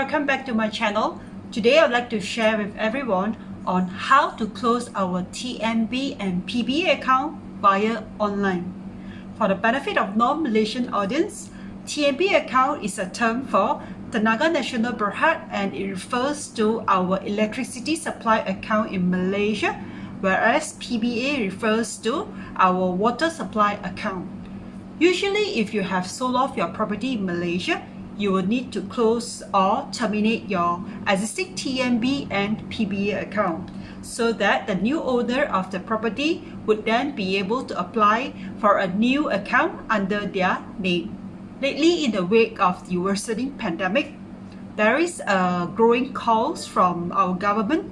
welcome back to my channel. Today I'd like to share with everyone on how to close our TNB and PBA account via online. For the benefit of non-Malaysian audience, TNB account is a term for Tenaga Nasional Berhad and it refers to our electricity supply account in Malaysia, whereas PBA refers to our water supply account. Usually, if you have sold off your property in Malaysia, you will need to close or terminate your existing TNB and PBA account so that the new owner of the property would then be able to apply for a new account under their name. Lately, in the wake of the worsening pandemic, there is a growing calls from our government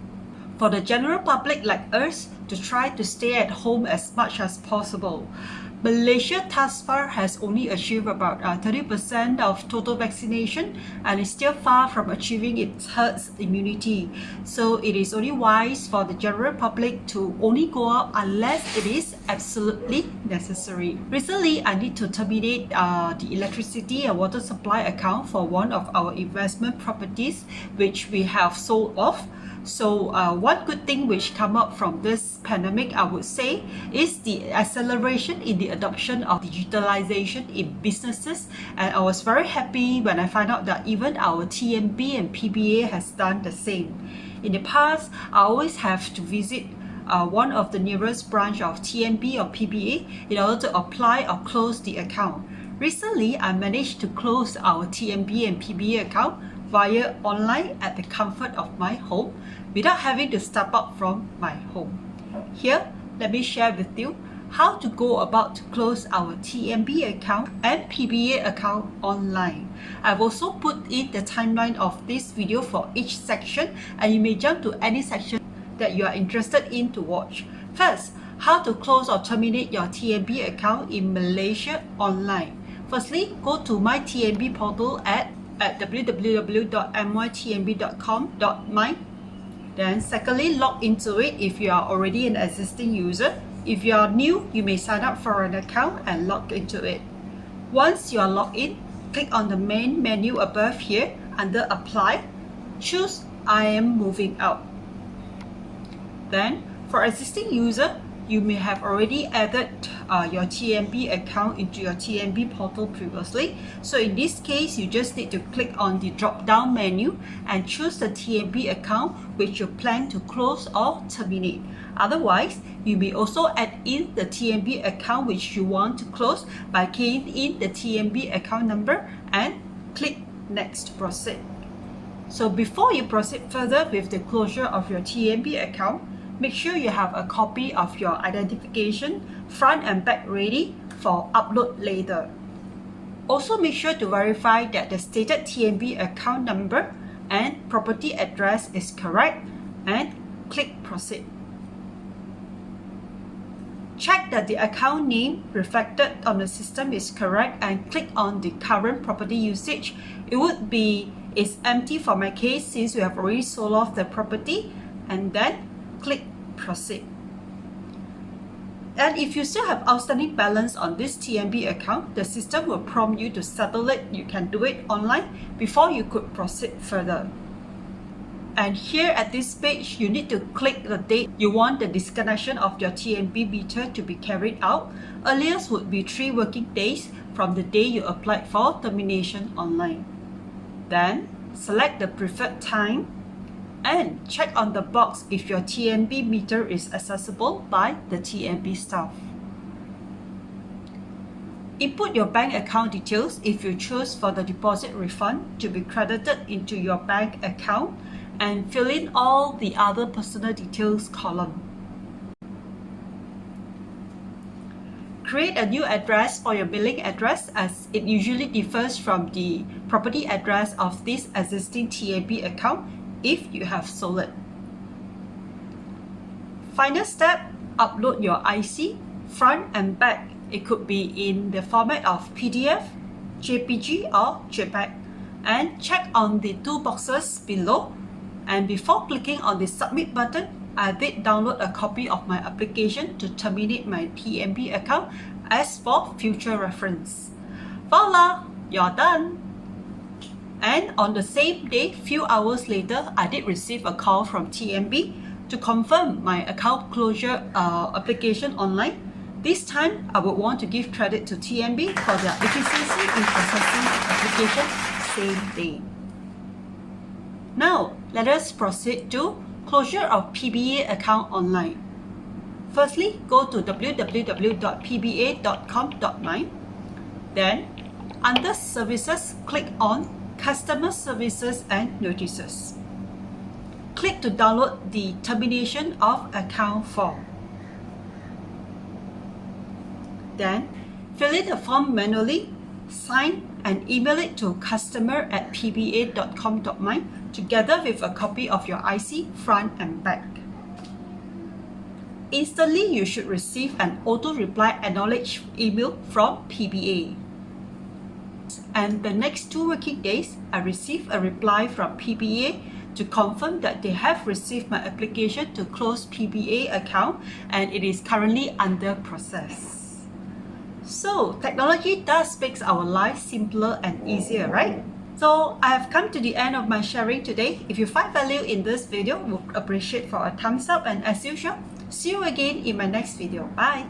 for the general public like us to try to stay at home as much as possible. Malaysia thus far has only achieved about 30% of total vaccination and is still far from achieving its herd immunity. So it is only wise for the general public to only go out unless it is absolutely necessary. Recently, I need to terminate the electricity and water supply account for one of our investment properties which we have sold off. So one good thing which come up from this pandemic, I would say, is the acceleration in the adoption of digitalization in businesses, and I was very happy when I found out that even our TNB and PBA has done the same. In the past, I always have to visit one of the nearest branch of TNB or PBA in order to apply or close the account. Recently, I managed to close our TNB and PBA account via online at the comfort of my home without having to step out from my home. Here, let me share with you how to go about to close our TNB account and PBA account online. I've also put in the timeline of this video for each section, and you may jump to any section that you are interested in to watch. First, how to close or terminate your TNB account in Malaysia online. Firstly, go to my TNB portal at www.mytnb.com.my. Then secondly, log into it if you are already an existing user. If you are new, you may sign up for an account and log into it. Once you are logged in, click on the main menu above here under Apply. Choose I am moving out. Then for existing user, you may have already added your TNB account into your TNB portal previously. So in this case, you just need to click on the drop-down menu and choose the TNB account which you plan to close or terminate. Otherwise, you may also add in the TNB account which you want to close by keying in the TNB account number and click Next to proceed. So before you proceed further with the closure of your TNB account, make sure you have a copy of your identification, front and back ready for upload later. Also make sure to verify that the stated TNB account number and property address is correct and click proceed. Check that the account name reflected on the system is correct and click on the current property usage. It's empty for my case since we have already sold off the property, and then click proceed. And if you still have outstanding balance on this TNB account, the system will prompt you to settle it. You can do it online before you could proceed further. And here at this page, you need to click the date you want the disconnection of your TNB meter to be carried out. Earliest would be 3 working days from the day you applied for termination online. Then select the preferred time and check on the box if your TNB meter is accessible by the TNB staff. Input your bank account details if you choose for the deposit refund to be credited into your bank account, and fill in all the other personal details column. Create a new address for your billing address as it usually differs from the property address of this existing TNB account if you have sold it. Final step, upload your IC, front and back. It could be in the format of PDF, JPG or JPEG, and check on the 2 boxes below. And before clicking on the submit button, I did download a copy of my application to terminate my TNB account as for future reference. Voila! You're done! And on the same day, few hours later, I did receive a call from TNB to confirm my account closure application online. This time, I would want to give credit to TNB for their efficiency in processing the application same day. Now, let us proceed to closure of PBA account online. Firstly, go to www.pba.com.my. Then, under Services, click on Customer Services and Notices. Click to download the Termination of Account form. Then, fill in the form manually, sign and email it to customer@pba.com.my together with a copy of your IC front and back. Instantly, you should receive an auto-reply acknowledge email from PBA. And the next 2 working days, I received a reply from PBA to confirm that they have received my application to close PBA account and it is currently under process. So, technology does make our lives simpler and easier, right? So, I have come to the end of my sharing today. If you find value in this video, would appreciate for a thumbs up, and as usual, see you again in my next video. Bye!